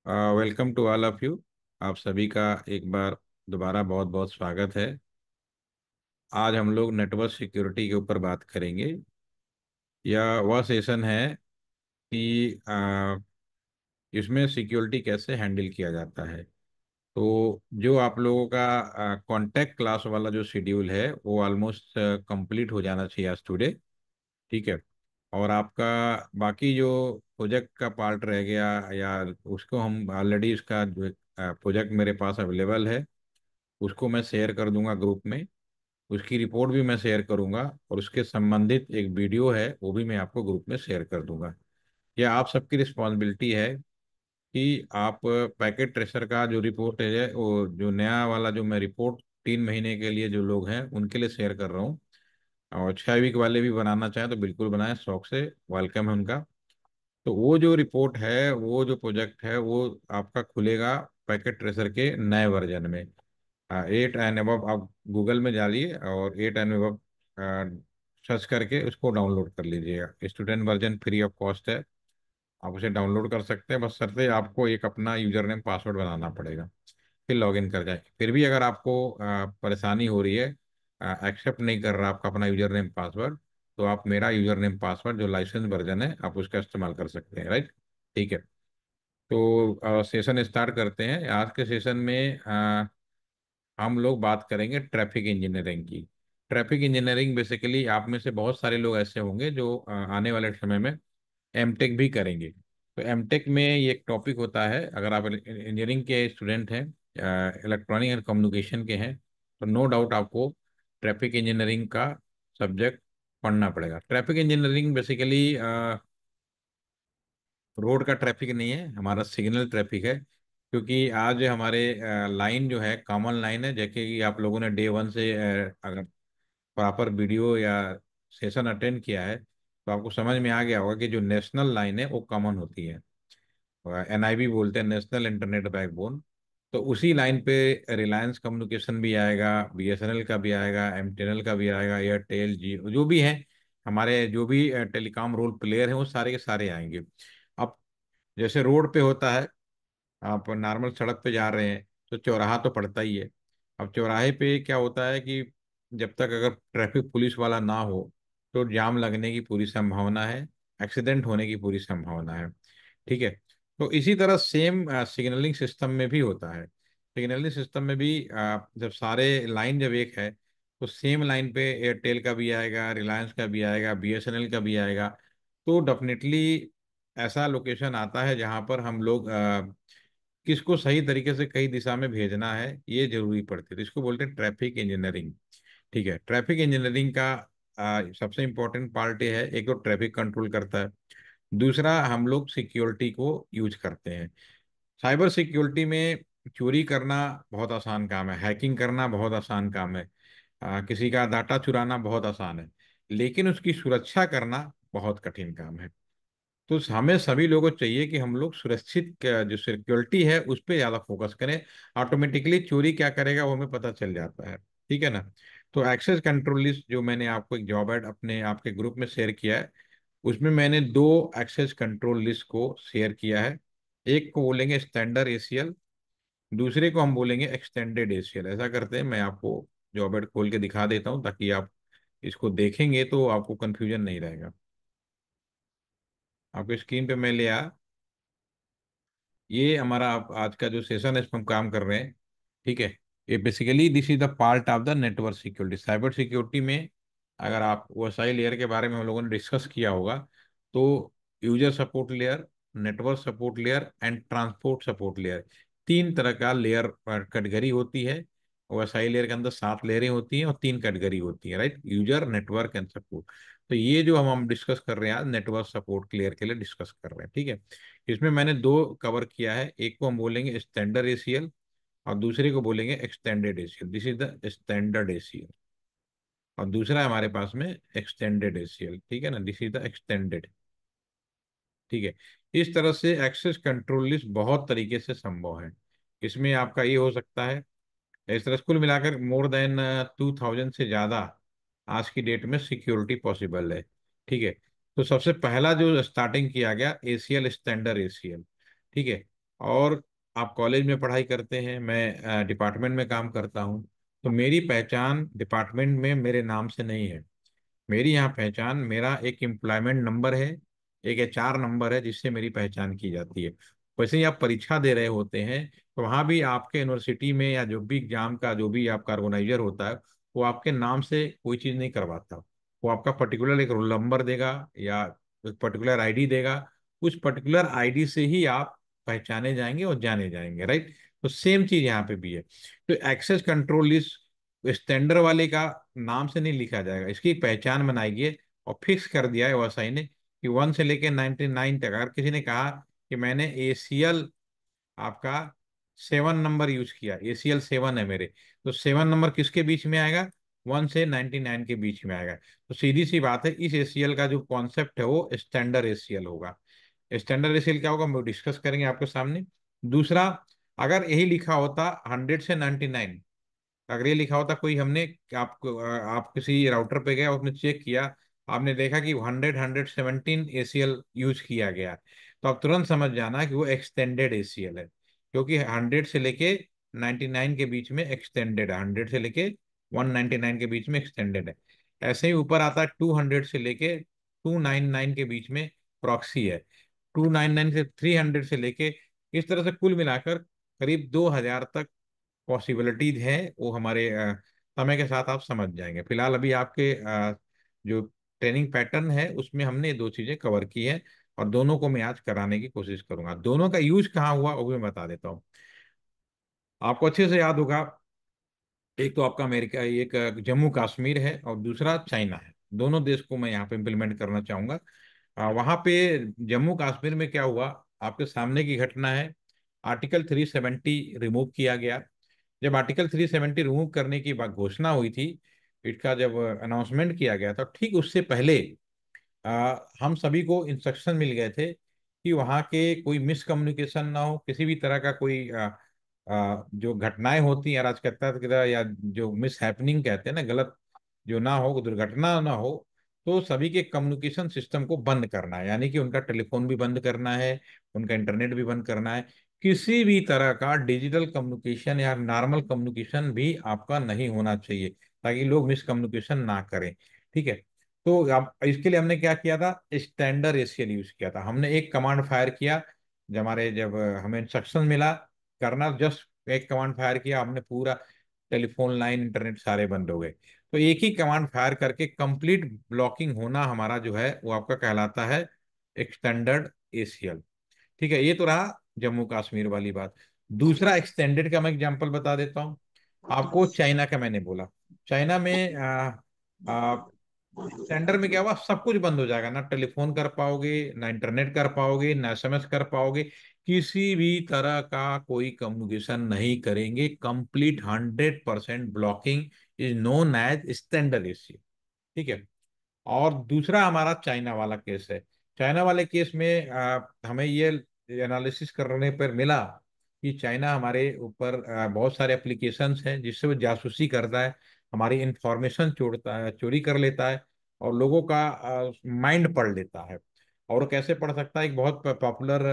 Welcome to all of you. आप सभी का एक बार दोबारा बहुत बहुत स्वागत है। आज हम लोग नेटवर्क सिक्योरिटी के ऊपर बात करेंगे। यह वह सेशन है कि इसमें सिक्योरिटी कैसे हैंडल किया जाता है। तो जो आप लोगों का कॉन्टैक्ट क्लास वाला जो शेड्यूल है वो ऑलमोस्ट कंप्लीट हो जाना चाहिए आज टुडे। ठीक है। और आपका बाकी जो प्रोजेक्ट का पार्ट रह गया या उसको हम ऑलरेडी इसका जो प्रोजेक्ट मेरे पास अवेलेबल है उसको मैं शेयर कर दूंगा ग्रुप में। उसकी रिपोर्ट भी मैं शेयर करूंगा और उसके संबंधित एक वीडियो है वो भी मैं आपको ग्रुप में शेयर कर दूंगा। यह आप सबकी रिस्पॉन्सिबिलिटी है कि आप पैकेट ट्रेसर का जो रिपोर्ट है वो जो नया वाला जो मैं रिपोर्ट 3 महीने के लिए जो लोग हैं उनके लिए शेयर कर रहा हूँ। और 6 वीक वाले भी बनाना चाहें तो बिल्कुल बनाएं, शौक से वेलकम है उनका। तो वो जो रिपोर्ट है वो जो प्रोजेक्ट है वो आपका खुलेगा पैकेट ट्रेसर के नए वर्जन में। 8 एंड अबव आप गूगल में डालिए और 8 एंड अबव सर्च करके उसको डाउनलोड कर लीजिएगा। Student version free of cost है, आप उसे डाउनलोड कर सकते हैं। बस शर्ते आपको एक अपना यूजर नेम पासवर्ड बनाना पड़ेगा, फिर लॉगिन कर जाए। फिर भी अगर आपको परेशानी हो रही है, एक्सेप्ट नहीं कर रहा आपका अपना यूजर नेम पासवर्ड, तो आप मेरा यूजर नेम पासवर्ड जो लाइसेंस वर्जन है आप उसका इस्तेमाल कर सकते हैं, राइट। ठीक है। तो सेशन स्टार्ट करते हैं। आज के सेशन में हम लोग बात करेंगे ट्रैफिक इंजीनियरिंग की। ट्रैफिक इंजीनियरिंग बेसिकली आप में से बहुत सारे लोग ऐसे होंगे जो आने वाले समय में एमटेक भी करेंगे। तो एमटेक में ये एक टॉपिक होता है, अगर आप इंजीनियरिंग के स्टूडेंट हैं, इलेक्ट्रॉनिक एंड कम्युनिकेशन के हैं, तो नो डाउट आपको ट्रैफिक इंजीनियरिंग का सब्जेक्ट पढ़ना पड़ेगा। ट्रैफिक इंजीनियरिंग बेसिकली रोड का ट्रैफिक नहीं है, हमारा सिग्नल ट्रैफिक है। क्योंकि आज हमारे लाइन जो है कॉमन लाइन है, जैसे कि आप लोगों ने डे 1 से अगर प्रॉपर वीडियो या सेशन अटेंड किया है तो आपको समझ में आ गया होगा कि जो नेशनल लाइन है वो कॉमन होती है। एनआईबी बोलते हैं, नेशनल इंटरनेट बैकबोन। तो उसी लाइन पे रिलायंस कम्युनिकेशन भी आएगा, बीएसएनएल का भी आएगा, एमटीएनएल का भी आएगा, एयरटेल, जियो, जो भी है हमारे जो भी टेलीकॉम रोल प्लेयर हैं वो सारे के सारे आएंगे। अब जैसे रोड पे होता है, आप नॉर्मल सड़क पे जा रहे हैं तो चौराहा तो पड़ता ही है। अब चौराहे पे क्या होता है कि जब तक अगर ट्रैफिक पुलिस वाला ना हो तो जाम लगने की पूरी संभावना है, एक्सीडेंट होने की पूरी संभावना है। ठीक है। तो इसी तरह सेम सिग्नलिंग सिस्टम में भी होता है। सिग्नलिंग सिस्टम में भी जब सारे लाइन जब एक है तो सेम लाइन पे एयरटेल का भी आएगा, रिलायंस का भी आएगा, बीएसएनएल का भी आएगा। तो डेफिनेटली ऐसा लोकेशन आता है जहां पर हम लोग किसको सही तरीके से कई दिशा में भेजना है ये जरूरी पड़ती है। तो इसको बोलते हैं ट्रैफिक इंजीनियरिंग। ठीक है। ट्रैफिक इंजीनियरिंग का सबसे इंपॉर्टेंट पार्ट ये है, एक तो ट्रैफिक कंट्रोल करता है, दूसरा हम लोग सिक्योरिटी को यूज करते हैं। साइबर सिक्योरिटी में चोरी करना बहुत आसान काम है, हैकिंग करना बहुत आसान काम है, किसी का डाटा चुराना बहुत आसान है, लेकिन उसकी सुरक्षा करना बहुत कठिन काम है। तो हमें सभी लोगों को चाहिए कि हम लोग सुरक्षित जो सिक्योरिटी है उस पर ज़्यादा फोकस करें। ऑटोमेटिकली चोरी क्या करेगा वो हमें पता चल जाता है। ठीक है ना। तो एक्सेस कंट्रोल लिस्ट जो मैंने आपको एक जॉब एड अपने आपके ग्रुप में शेयर किया है, उसमें मैंने दो एक्सेस कंट्रोल लिस्ट को शेयर किया है। एक को बोलेंगे स्टैंडर्ड एसीएल, दूसरे को हम बोलेंगे एक्सटेंडेड एसीएल। ऐसा करते हैं, मैं आपको जॉब एड खोल के दिखा देता हूँ ताकि आप इसको देखेंगे तो आपको कंफ्यूजन नहीं रहेगा। आपको स्क्रीन पे मैं ले आया, ये हमारा आज का जो सेशन है इस पर हम काम कर रहे हैं। ठीक है। ये basically this is the part of the network security. Cyber security में अगर आप ओएसआई लेयर के बारे में हम लोगों ने डिस्कस किया होगा तो user support layer, network support layer and transport support layer, 3 तरह का लेयर कैटेगरी होती है। ओएसआई लेयर के अंदर 7 लेयरें होती हैं और 3 कैटेगरी होती है, right, user, network and support. तो ये जो हम डिस्कस कर रहे हैं आज नेटवर्क सपोर्ट लेयर के लिए डिस्कस कर रहे हैं। ठीक है। इसमें मैंने दो कवर किया है, एक को हम बोलेंगे स्टैंडर्ड एसीएल और दूसरे को बोलेंगे extended ACL. This is the standard ACL और दूसरा है हमारे पास में एक्सटेंडेड एसीएल। ठीक है ना, दिस इज द एक्सटेंडेड। ठीक है। इस तरह से एक्सेस कंट्रोल लिस्ट बहुत तरीके से संभव है। इसमें आपका ये हो सकता है, इस तरह कुल मिलाकर मोर देन 2000 से ज्यादा आज की डेट में सिक्योरिटी पॉसिबल है। ठीक है। तो सबसे पहला जो स्टार्टिंग किया गया एसीएल, स्टैंडर्ड एसीएल। ठीक है। और आप कॉलेज में पढ़ाई करते हैं, मैं डिपार्टमेंट में काम करता हूँ, तो मेरी पहचान डिपार्टमेंट में मेरे नाम से नहीं है। मेरी यहाँ पहचान, मेरा एक एम्प्लॉयमेंट नंबर है, एक एचआर नंबर है, जिससे मेरी पहचान की जाती है। वैसे ही आप परीक्षा दे रहे होते हैं, तो वहाँ भी आपके यूनिवर्सिटी में या जो भी एग्जाम का जो भी आपका ऑर्गेनाइजर होता है, वो आपके नाम से कोई चीज़ नहीं करवाता। वो आपका पर्टिकुलर एक रोल नंबर देगा या एक पर्टिकुलर आईडी देगा। उस पर्टिकुलर आईडी से ही आप पहचाने जाएंगे और जाने जाएंगे, राइट। तो सेम चीज़ यहाँ पे भी है। तो एक्सेस कंट्रोल लिस्ट स्टैंडर्ड वाले का नाम से नहीं लिखा जाएगा, इसकी एक पहचान बनाई है और फिक्स कर दिया है ओएसआई ने कि 1 से लेके 99 तक। अगर किसी ने कहा कि मैंने एसीएल आपका 7 नंबर यूज किया, एसीएल 7 है मेरे, तो 7 नंबर किसके बीच में आएगा? 1 से 99 के बीच में आएगा। तो सीधी सी बात है, इस एसीएल का जो कॉन्सेप्ट है वो स्टैंडर्ड एसीएल होगा। स्टैंडर्ड एसीएल क्या होगा, हम डिस्कस करेंगे आपके सामने। दूसरा, अगर यही लिखा होता 100 से 99, अगर ये लिखा होता कोई, हमने आपको आप किसी राउटर पे गए, आपने चेक किया, आपने देखा कि 117 एसीएल यूज किया गया है, तो आप तुरंत समझ जाना कि वो एक्सटेंडेड एसीएल है, क्योंकि 100 से लेके 99 के बीच में एक्सटेंडेड है, 100 से लेके 199 के बीच में एक्सटेंडेड है। ऐसे ही ऊपर आता है 200 से लेके 299 के बीच में प्रॉक्सी है, 299 से 300 से लेके, इस तरह से कुल मिलाकर करीब 2000 तक पॉसिबिलिटीज है। वो हमारे समय के साथ आप समझ जाएंगे। फिलहाल अभी आपके जो ट्रेनिंग पैटर्न है उसमें हमने ये दो चीजें कवर की है, और दोनों को मैं आज कराने की कोशिश करूंगा। दोनों का यूज कहाँ हुआ वो भी मैं बता देता हूँ। आपको अच्छे से याद होगा, एक तो आपका अमेरिका, एक जम्मू कश्मीर है और दूसरा चाइना है। दोनों देश को मैं यहाँ पे इम्प्लीमेंट करना चाहूंगा। वहां पे जम्मू कश्मीर में क्या हुआ, आपके सामने की घटना है। आर्टिकल 370 रिमूव किया गया। जब आर्टिकल 370 रिमूव करने की बात घोषणा हुई थी, इसका जब अनाउंसमेंट किया गया था, ठीक उससे पहले हम सभी को इंस्ट्रक्शन मिल गए थे कि वहाँ के कोई मिसकम्युनिकेशन ना हो, किसी भी तरह का कोई जो घटनाएं होती हैं अराजकता की तरह, या जो मिस हैपनिंग कहते हैं ना, गलत जो ना हो, दुर्घटना ना हो, तो सभी के कम्युनिकेशन सिस्टम को बंद करना है, यानी कि उनका टेलीफोन भी बंद करना है, उनका इंटरनेट भी बंद करना है। किसी भी तरह का डिजिटल कम्युनिकेशन या नॉर्मल कम्युनिकेशन भी आपका नहीं होना चाहिए, ताकि लोग मिसकम्युनिकेशन ना करें। ठीक है। तो अब इसके लिए हमने क्या किया था, स्टैंडर्ड एशियल यूज किया था। हमने एक कमांड फायर किया, जब हमें इंस्ट्रक्शन मिला करना, जस्ट एक कमांड फायर किया, हमने पूरा टेलीफोन लाइन इंटरनेट सारे बंद हो गए। तो एक ही कमांड फायर करके कंप्लीट ब्लॉकिंग होना हमारा जो है वो आपका कहलाता है एक्सटेंडर्ड एशियल। ठीक है, ये तो रहा जम्मू कश्मीर वाली बात। दूसरा एक्सटेंडेड का मैं एग्जांपल बता देता हूँ आपको। चाइना का मैंने बोला, चाइना में टेंडर में क्या हुआ, सब कुछ बंद हो जाएगा, ना टेलीफोन कर पाओगे, ना इंटरनेट कर पाओगे, ना एसएमएस कर पाओगे, किसी भी तरह का कोई कम्युनिकेशन नहीं करेंगे। Complete 100% blocking is known as standard Asia. ठीक है। और दूसरा हमारा चाइना वाला केस है। चाइना वाले केस में हमें ये एनालिसिस करने पर मिला कि चाइना हमारे ऊपर बहुत सारे एप्लीकेशंस हैं जिससे वो जासूसी करता है, हमारी इंफॉर्मेशन चोरता है, चोरी कर लेता है, और लोगों का माइंड पढ़ लेता है। और वो कैसे पढ़ सकता है, एक बहुत पॉपुलर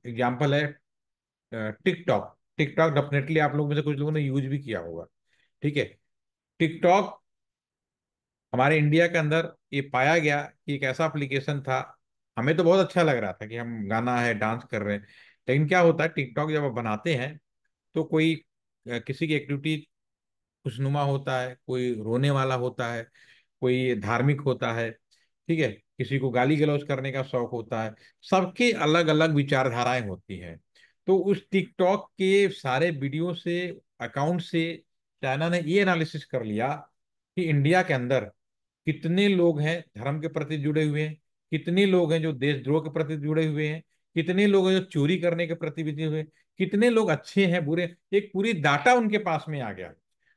एग्जाम्पल है टिकटॉक। टिकटॉक डेफिनेटली आप लोग में से कुछ लोगों ने यूज भी किया होगा। ठीक है। टिकटॉक हमारे इंडिया के अंदर ये पाया गया कि एक ऐसा एप्लीकेशन था, हमें तो बहुत अच्छा लग रहा था कि हम गाना है, डांस कर रहे हैं, लेकिन क्या होता है, टिकटॉक जब आप बनाते हैं तो कोई किसी की एक्टिविटी खुशनुमा होता है, कोई रोने वाला होता है, कोई धार्मिक होता है, ठीक है, किसी को गाली गलौज करने का शौक होता है, सबके अलग अलग विचारधाराएं होती हैं। तो उस टिकटॉक के सारे वीडियो से, अकाउंट से, चाइना ने ये एनालिसिस कर लिया कि इंडिया के अंदर कितने लोग हैं धर्म के प्रति जुड़े हुए हैं, कितने लोग हैं जो देशद्रोह के प्रति जुड़े हुए हैं, कितने लोग हैं जो चोरी करने के प्रति जुड़े हुए हैं, कितने लोग अच्छे हैं बुरे, एक पूरी डाटा उनके पास में आ गया।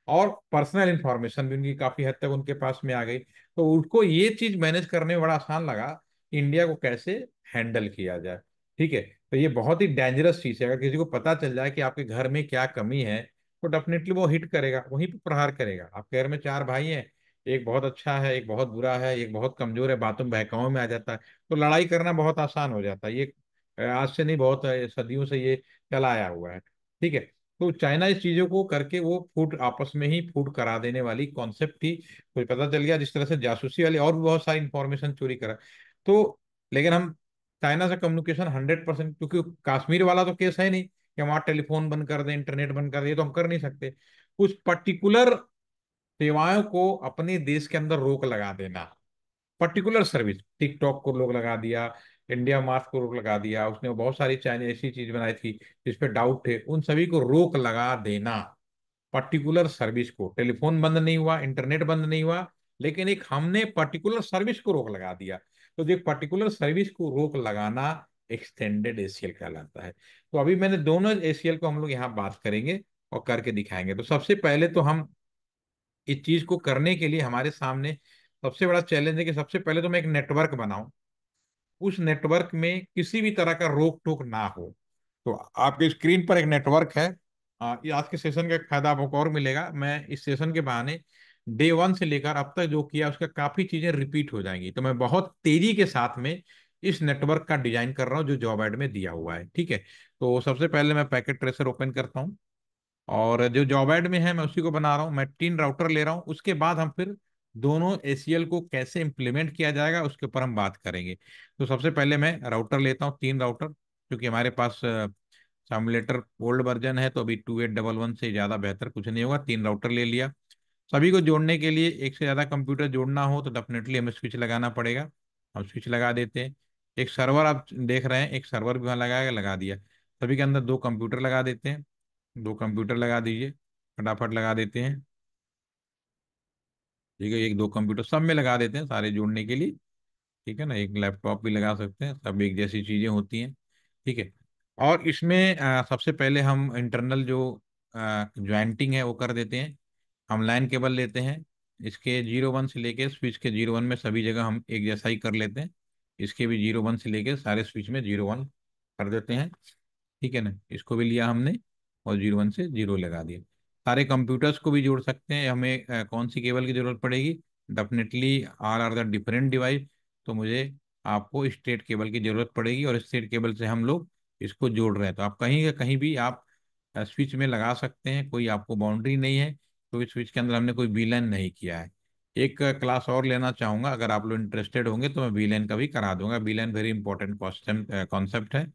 और पर्सनल इंफॉर्मेशन भी उनकी काफी हद तक उनके पास में आ गई। तो उनको ये चीज मैनेज करने में बड़ा आसान लगा कि इंडिया को कैसे हैंडल किया जाए। ठीक है। तो ये बहुत ही डेंजरस चीज है, अगर किसी को पता चल जाए कि आपके घर में क्या कमी है, तो डेफिनेटली वो हिट करेगा, वहीं पर प्रहार करेगा। आपके घर में चार भाई हैं, एक बहुत अच्छा है, एक बहुत बुरा है, एक बहुत कमजोर है, बातों में बहकाओं में आ जाता है, तो लड़ाई करना बहुत आसान हो जाता है। ये आज से नहीं, बहुत सदियों से ये चला आया हुआ है। ठीक है। तो चाइना इस चीजों को करके वो फूड आपस में ही फूड करा देने वाली कॉन्सेप्ट थी, कुछ पता चल गया, जिस तरह से जासूसी वाली और भी बहुत सारी इंफॉर्मेशन चोरी करा। तो लेकिन हम चाइना से कम्युनिकेशन 100%, क्योंकि कश्मीर वाला तो केस है नहीं कि हम वहाँ टेलीफोन बंद कर दें, इंटरनेट बंद कर दें, ये तो हम कर नहीं सकते। कुछ पर्टिकुलर सेवाओं को अपने देश के अंदर रोक लगा देना, पर्टिकुलर सर्विस, टिकटॉक को रोक लगा दिया, इंडिया मार्ट को रोक लगा दिया, उसने बहुत सारी चाइना ऐसी चीज बनाई थी जिस पे डाउट थे, उन सभी को रोक लगा देना। पर्टिकुलर सर्विस को, टेलीफोन बंद नहीं हुआ, इंटरनेट बंद नहीं हुआ, लेकिन एक हमने पर्टिकुलर सर्विस को रोक लगा दिया। तो जो पर्टिकुलर सर्विस को रोक लगाना एक्सटेंडेड एसीएल कहलाता है। तो अभी मैंने दोनों एसीएल को हम लोग यहाँ बात करेंगे और करके दिखाएंगे। तो सबसे पहले तो हम इस चीज को करने के लिए हमारे सामने सबसे बड़ा चैलेंज है कि सबसे पहले तो मैं एक नेटवर्क बनाऊं, उस नेटवर्क में किसी भी तरह का रोक टोक ना हो। तो आपके स्क्रीन पर एक नेटवर्क है। ये आज के सेशन का एक फायदा आपको और मिलेगा, मैं इस सेशन के बहाने डे वन से लेकर अब तक जो किया उसका काफी चीजें रिपीट हो जाएंगी। तो मैं बहुत तेजी के साथ में इस नेटवर्क का डिजाइन कर रहा हूँ जो जॉब एड में दिया हुआ है। ठीक है। तो सबसे पहले मैं पैकेट ट्रेसर ओपन करता हूँ, और जो जॉब एड में है मैं उसी को बना रहा हूँ। मैं 3 राउटर ले रहा हूँ, उसके बाद हम फिर दोनों एसीएल को कैसे इंप्लीमेंट किया जाएगा उसके ऊपर हम बात करेंगे। तो सबसे पहले मैं राउटर लेता हूँ, 3 राउटर, क्योंकि हमारे पास सिमुलेटर ओल्ड वर्जन है, तो अभी 2811 से ज़्यादा बेहतर कुछ नहीं होगा। 3 राउटर ले लिया। सभी को जोड़ने के लिए एक से ज़्यादा कंप्यूटर जोड़ना हो तो डेफिनेटली हमें स्विच लगाना पड़ेगा। हम स्विच लगा देते हैं। एक सर्वर आप देख रहे हैं, एक सर्वर भी वहाँ लगाया, लगा दिया। सभी के अंदर 2 कंप्यूटर लगा देते हैं। 2 कंप्यूटर लगा दीजिए, फटाफट लगा देते हैं। ठीक है, 1 2 कंप्यूटर सब में लगा देते हैं सारे जोड़ने के लिए। ठीक है ना, एक लैपटॉप भी लगा सकते हैं, सब एक जैसी चीजें होती हैं। ठीक है। और इसमें सबसे पहले हम इंटरनल जो ज्वाइंटिंग है वो कर देते हैं। हम लाइन केबल लेते हैं, इसके 0 1 से लेके स्विच के 0 1 में सभी जगह हम एक जैसा ही कर लेते हैं। इसके भी 0 1 से लेके सारे स्विच में 0 1 कर देते हैं। ठीक है ना, इसको भी लिया हमने और 0 1 से 0 लगा दिया। सारे कंप्यूटर्स को भी जोड़ सकते हैं। हमें कौन सी केबल की जरूरत पड़ेगी? Definitely all are the different device. तो मुझे आपको स्टेट केबल की जरूरत पड़ेगी, और स्टेट केबल से हम लोग इसको जोड़ रहे हैं। तो आप कहीं कहीं भी आप स्विच में लगा सकते हैं, कोई आपको बाउंड्री नहीं है। तो इस स्विच के अंदर हमने कोई वीलन नहीं किया है। एक क्लास और लेना चाहूंगा, अगर आप लोग इंटरेस्टेड होंगे तो मैं वीलन का भी करा दूंगा। वीलन वेरी इंपॉर्टेंट कॉन्सेप्ट है।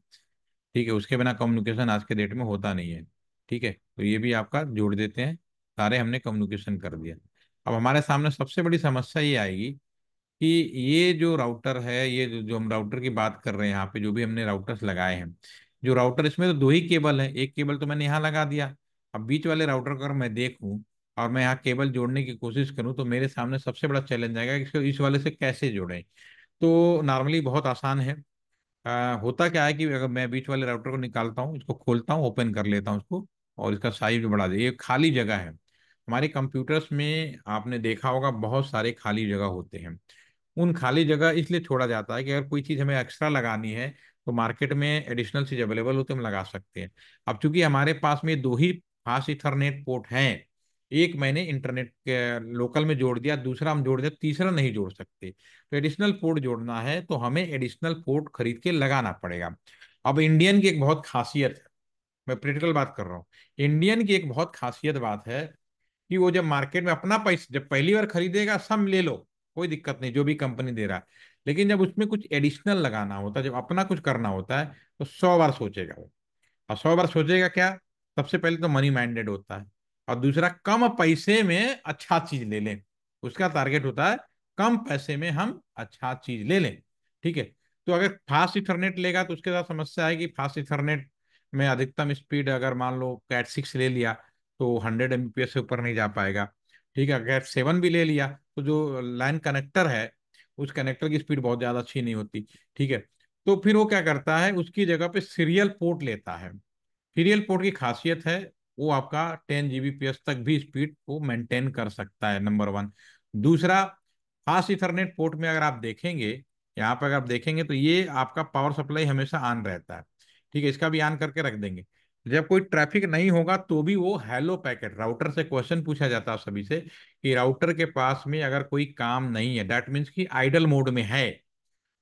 ठीक है, उसके बिना कम्युनिकेशन आज के डेट में होता नहीं है। ठीक है, तो ये भी आपका जोड़ देते हैं। सारे हमने कम्युनिकेशन कर दिया। अब हमारे सामने सबसे बड़ी समस्या ये आएगी कि ये जो राउटर है, ये जो हम राउटर की बात कर रहे हैं, यहाँ पे जो भी हमने राउटर्स लगाए हैं, जो राउटर, इसमें तो 2 ही केबल है। एक केबल तो मैंने यहाँ लगा दिया। अब बीच वाले राउटर का अगर मैं देखूं और मैं यहाँ केबल जोड़ने की कोशिश करूं, तो मेरे सामने सबसे बड़ा चैलेंज आएगा कि इसको इस वाले से कैसे जोड़ें। तो नॉर्मली बहुत आसान है। होता क्या है कि अगर मैं बीच वाले राउटर को निकालता हूँ, इसको खोलता हूँ, ओपन कर लेता हूँ इसको, और इसका साइज भी बढ़ा दे, ये खाली जगह है। हमारे कंप्यूटर्स में आपने देखा होगा बहुत सारे खाली जगह होते हैं। उन खाली जगह इसलिए छोड़ा जाता है कि अगर कोई चीज़ हमें एक्स्ट्रा लगानी है तो मार्केट में एडिशनल चीज अवेलेबल होते हम लगा सकते हैं। अब चूंकि हमारे पास में 2 ही फास्ट इथरनेट पोर्ट हैं, एक मैंने इंटरनेट के लोकल में जोड़ दिया, दूसरा हम जोड़ दिया, तीसरा नहीं जोड़ सकते। तो एडिशनल पोर्ट जोड़ना है तो हमें एडिशनल पोर्ट खरीद के लगाना पड़ेगा। अब इंडियन की एक बहुत खासियत है, मैं प्रैक्टिकल बात कर रहा हूँ। इंडियन की एक बहुत खासियत बात है कि वो जब मार्केट में अपना पैसा जब पहली बार खरीदेगा, सब ले लो, कोई दिक्कत नहीं, जो भी कंपनी दे रहा है। लेकिन जब उसमें कुछ एडिशनल लगाना होता है, जब अपना कुछ करना होता है, तो 100 बार सोचेगा वो। और 100 बार सोचेगा क्या? सबसे पहले तो मनी माइंडेड होता है, और दूसरा कम पैसे में अच्छा चीज ले लें। उसका टारगेट होता है कम पैसे में हम अच्छा चीज ले लें। ठीक है। तो अगर फास्ट इथरनेट लेगा तो उसके साथ समस्या आएगी। फास्ट इथरनेट में अधिकतम स्पीड अगर मान लो कैट 6 ले लिया तो 100 Mbps से ऊपर नहीं जा पाएगा। ठीक है, अगर 7 भी ले लिया तो जो लाइन कनेक्टर है उस कनेक्टर की स्पीड बहुत ज्यादा अच्छी नहीं होती। ठीक है। तो फिर वो क्या करता है, उसकी जगह पे सीरियल पोर्ट लेता है। सीरियल पोर्ट की खासियत है वो आपका 10 Gbps तक भी स्पीड को मेंटेन कर सकता है, नंबर वन। दूसरा, फास्ट इथरनेट पोर्ट में अगर आप देखेंगे, यहाँ पर अगर आप देखेंगे तो ये आपका पावर सप्लाई हमेशा ऑन रहता है। ठीक है, इसका भी ऑन करके रख देंगे। जब कोई ट्रैफिक नहीं होगा तो भी वो हेलो पैकेट, राउटर से क्वेश्चन पूछा जाता है सभी से कि राउटर के पास में अगर कोई काम नहीं है, दैट मीन्स कि आइडल मोड में है,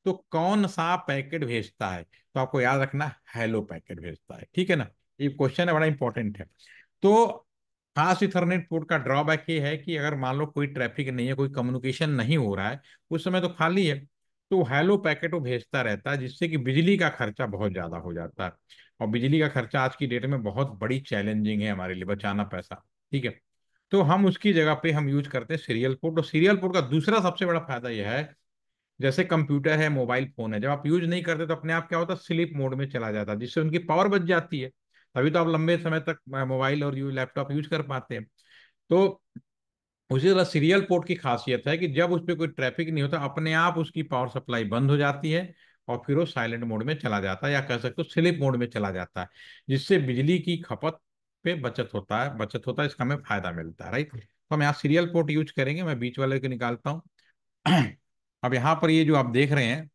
तो कौन सा पैकेट भेजता है। तो तो आपको याद रखना हेलो पैकेट भेजता है, ठीक है ना। ये क्वेश्चन है, बड़ा इंपॉर्टेंट है। तो खास इथरनेट पोर्ट का ड्रॉबैक ये है कि अगर मान लो कोई ट्रैफिक नहीं है, कोई कम्युनिकेशन नहीं हो रहा है, उस समय तो खाली है, तो हेलो पैकेट वो भेजता रहता है, जिससे कि बिजली का खर्चा बहुत ज्यादा हो जाता है। और बिजली का खर्चा आज की डेट में बहुत बड़ी चैलेंजिंग है हमारे लिए, बचाना पैसा, ठीक है। तो हम उसकी जगह पे हम यूज करते हैं सीरियल पोर्ट। और सीरियल पोर्ट का दूसरा सबसे बड़ा फायदा यह है, जैसे कंप्यूटर है, मोबाइल फोन है, जब आप यूज नहीं करते तो अपने आप क्या होता है, स्लीप मोड में चला जाता है, जिससे उनकी पावर बच जाती है। तभी तो आप लंबे समय तक मोबाइल और लैपटॉप यूज कर पाते हैं। तो उसी तरह सीरियल पोर्ट की खासियत है कि जब उस पर कोई ट्रैफिक नहीं होता, अपने आप उसकी पावर सप्लाई बंद हो जाती है, और फिर वो साइलेंट मोड में चला जाता है, या कह सकते हो स्लीप मोड में चला जाता है, जिससे बिजली की खपत पे बचत होता है, इसका हमें फायदा मिलता है, राइट। तो हम यहाँ सीरियल पोर्ट यूज करेंगे, मैं बीच वाले को निकालता हूँ। अब यहाँ पर ये जो आप देख रहे हैं,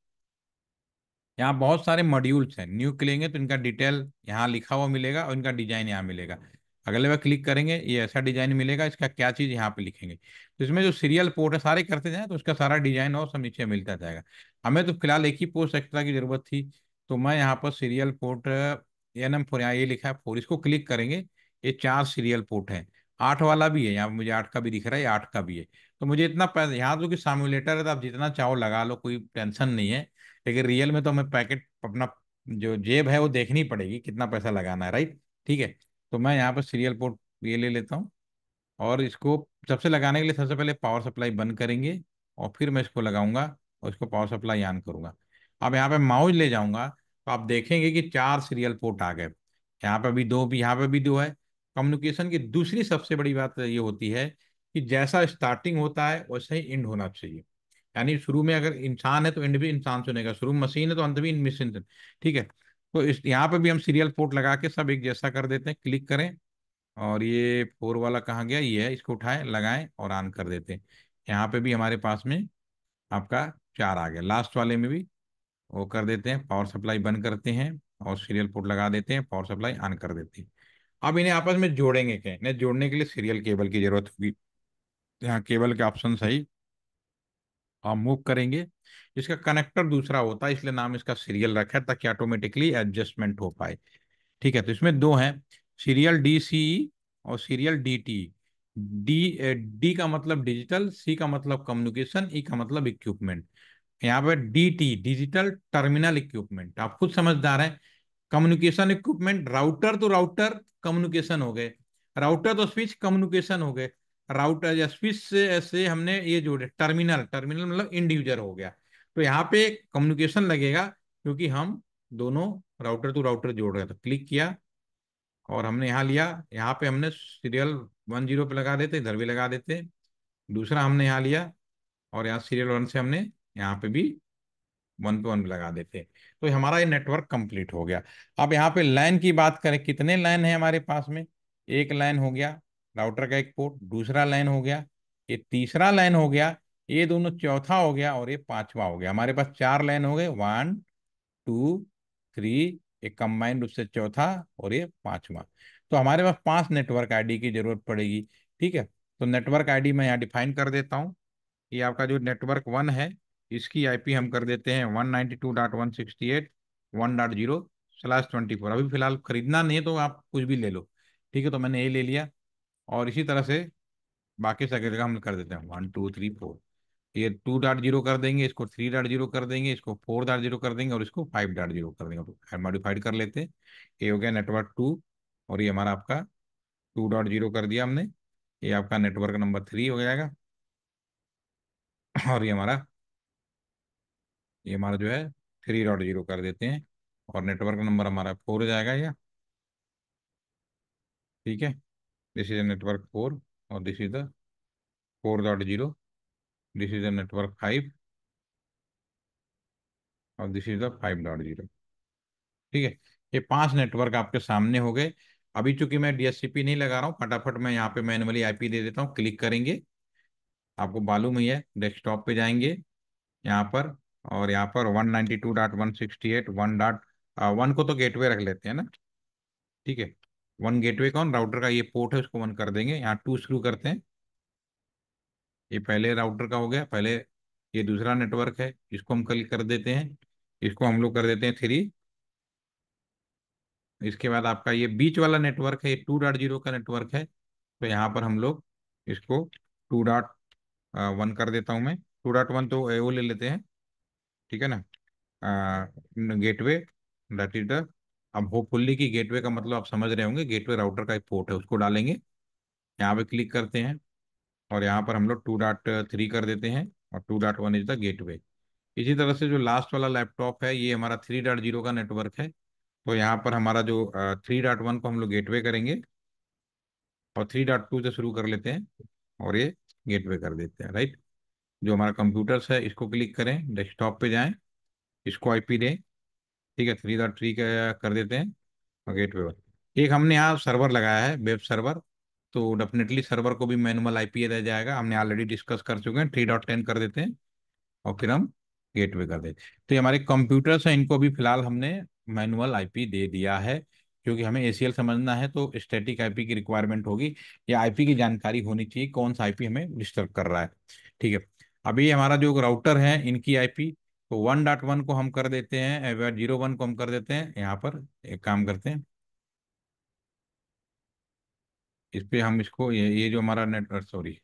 यहाँ बहुत सारे मॉड्यूल्स हैं, न्यू क्लिकेंगे तो इनका डिटेल यहाँ लिखा हुआ मिलेगा, और इनका डिजाइन यहाँ मिलेगा। अगले बार क्लिक करेंगे ये ऐसा डिजाइन मिलेगा, इसका क्या चीज यहाँ पे लिखेंगे, तो इसमें जो सीरियल पोर्ट है सारे करते जाए तो उसका सारा डिजाइन और सब नीचे मिलता जाएगा। हमें तो फिलहाल एक ही पोस्ट एक्स्ट्रा की जरूरत थी, तो मैं यहाँ पर सीरियल पोर्ट NM4, यहाँ ये लिखा है 4, इसको क्लिक करेंगे। ये 4 सीरियल पोर्ट है, 8 वाला भी है, यहाँ पे मुझे 8 का भी दिख रहा है, 8 का भी है। तो मुझे इतना पैसा यहाँ तो कि साम्यूलेटर है, तो आप जितना चाहो लगा लो, कोई टेंशन नहीं है। लेकिन रियल में तो हमें पैकेट अपना जो जेब है वो देखनी पड़ेगी, कितना पैसा लगाना है, राइट। ठीक है। तो मैं यहाँ पर सीरियल पोर्ट ये ले लेता हूँ, और इसको सबसे लगाने के लिए सबसे पहले पावर सप्लाई बंद करेंगे, और फिर मैं इसको लगाऊंगा, और इसको पावर सप्लाई ऑन करूंगा। अब यहाँ पे माउस ले जाऊंगा, तो आप देखेंगे कि 4 सीरियल पोर्ट आ गए। यहाँ पे भी 2, भी यहाँ पे भी 2 है। कम्युनिकेशन की दूसरी सबसे बड़ी बात ये होती है कि जैसा स्टार्टिंग होता है वैसे ही एंड होना चाहिए। यानी शुरू में अगर इंसान है तो एंड भी इंसान सुनेगा, शुरू में मशीन है तो अंत भी मशीन से। ठीक है। तो इस यहाँ पे भी हम सीरियल पोर्ट लगा के सब एक जैसा कर देते हैं, क्लिक करें, और ये 4 वाला कहाँ गया, ये है, इसको उठाएं, लगाएं और ऑन कर देते हैं। यहाँ पे भी हमारे पास में आपका 4 आ गया, लास्ट वाले में भी वो कर देते हैं, पावर सप्लाई बंद करते हैं, और सीरियल पोर्ट लगा देते हैं, पावर सप्लाई ऑन कर देते हैं। अब इन्हें आपस में जोड़ेंगे, क्या इन्हें जोड़ने के लिए सीरियल केबल की जरूरत होगी। यहाँ केबल के ऑप्शन सही हम मूव करेंगे। इसका कनेक्टर दूसरा होता है, इसलिए नाम इसका सीरियल रखा है, ताकि ऑटोमेटिकली एडजस्टमेंट हो पाए। ठीक है। तो इसमें 2 हैं, सीरियल DCE और सीरियल DT। डी का मतलब डिजिटल, सी का मतलब कम्युनिकेशन, ई का मतलब इक्विपमेंट। यहाँ पे DT डिजिटल टर्मिनल इक्विपमेंट, आप खुद समझदार हैं। कम्युनिकेशन इक्विपमेंट, राउटर तो राउटर कम्युनिकेशन हो गए, राउटर तो स्विच कम्युनिकेशन हो गए, राउटर या स्विच से ऐसे हमने ये जोड़े, टर्मिनल, टर्मिनल मतलब इंडिविजुअल हो गया। तो यहाँ पे कम्युनिकेशन लगेगा, क्योंकि हम दोनों राउटर टू राउटर जोड़ रहे थे। क्लिक किया और हमने यहाँ लिया, यहाँ पे हमने सीरियल 10 पे लगा देते, इधर भी लगा देते। दूसरा हमने यहाँ लिया, और यहाँ सीरियल 1 से हमने यहाँ पे भी 1 पे 1 लगा देते, तो हमारा ये नेटवर्क कंप्लीट हो गया। अब यहाँ पे लाइन की बात करें, कितने लाइन है हमारे पास में, एक लाइन हो गया राउटर का एक पोर्ट, दूसरा लाइन हो गया, ये तीसरा लाइन हो गया, ये दोनों चौथा हो गया, और ये पांचवा हो गया। हमारे पास 4 लाइन हो गए, 1 2 3, एक कंबाइंड उससे चौथा, और ये पांचवा। तो हमारे पास 5 नेटवर्क आईडी की जरूरत पड़ेगी। ठीक है। तो नेटवर्क आईडी मैं यहाँ डिफाइन कर देता हूँ। ये आपका जो नेटवर्क 1 है, इसकी IP हम कर देते हैं 192.168.1.0/24। अभी फिलहाल खरीदना नहीं है तो आप कुछ भी ले लो। ठीक है। तो मैंने ये ले लिया, और इसी तरह से बाकी सारी जगह हम कर देते हैं 1 2 3 4। ये 2.0 कर देंगे, इसको 3.0 कर देंगे, इसको 4.0 कर देंगे, और इसको 5.0 कर देंगे, तो मॉडिफाइड कर लेते हैं। ये हो गया नेटवर्क 2, और ये हमारा आपका 2.0 कर दिया हमने। ये आपका नेटवर्क नंबर 3 हो जाएगा, और ये हमारा जो है 3.0 कर देते हैं, और नेटवर्क नंबर हमारा 4 हो जाएगा या। ठीक है। दिस इज नेटवर्क 4, और this is the 4.0, this is the network 5, और दिस इज द 5.0। ठीक है। ये 5 नेटवर्क आपके सामने हो गए। अभी चूंकि मैं DHCP नहीं लगा रहा हूँ, फटाफट मैं यहाँ पे मैनुअली IP दे देता हूँ, क्लिक करेंगे, आपको मालूम ही है, डेस्कटॉप पे जाएंगे यहाँ पर, और यहाँ पर 192.168.1.1 को तो गेटवे रख लेते हैं ना। ठीक है। 1 गेटवे कौन, राउटर का ये पोर्ट है, उसको 1 कर देंगे। यहाँ 2 शुरू करते हैं, ये पहले राउटर का हो गया पहले। ये दूसरा नेटवर्क है, इसको हम कल कर देते हैं, इसको हम लोग कर देते हैं 3। इसके बाद आपका ये बीच वाला नेटवर्क है, ये 2.0 का नेटवर्क है। तो यहाँ पर हम लोग इसको 2.1 कर देता हूँ मैं। 2.1 तो वो ले लेते हैं, ठीक है ना। गेटवे, दैट इज द, अब होपफुल्ली की गेटवे का मतलब आप समझ रहे होंगे, गेटवे राउटर का एक पोर्ट है, उसको डालेंगे। यहाँ पे क्लिक करते हैं और यहाँ पर हम लोग 2.3 कर देते हैं, और 2.1 इज द गेटवे। इसी तरह से जो लास्ट वाला लैपटॉप है, ये हमारा 3.0 का नेटवर्क है। तो यहाँ पर हमारा जो 3.1 को हम लोग गेटवे करेंगे, और 3.2 से शुरू कर लेते हैं, और ये गेटवे कर देते हैं, राइट। जो हमारा कंप्यूटर्स है, इसको क्लिक करें, डेस्कटॉप पे जाएं, इसको आईपी दें, ठीक है, 3.3 का कर देते हैं, और गेटवे पर। एक हमने यहाँ सर्वर लगाया है, वेब सर्वर, तो डेफिनेटली सर्वर को भी मैनुअल आईपी दिया जाएगा, हमने ऑलरेडी डिस्कस कर चुके हैं। 3.10 कर देते हैं, और फिर हम गेटवे कर देते हैं। तो ये हमारे कंप्यूटर्स हैं, इनको भी फिलहाल हमने मैनुअल आईपी दे दिया है, क्योंकि हमें एसीएल समझना है तो स्टैटिक आईपी की रिक्वायरमेंट होगी, या आईपी की जानकारी होनी चाहिए कौन सा आईपी हमें डिस्टर्ब कर रहा है, ठीक है। अभी हमारा जो राउटर है, इनकी आईपी, तो 1.1 को हम कर देते हैं, 0.1 को हम कर देते हैं। यहाँ पर एक काम करते हैं, इस पे हम इसको ये जो हमारा नेटवर्क, सॉरी,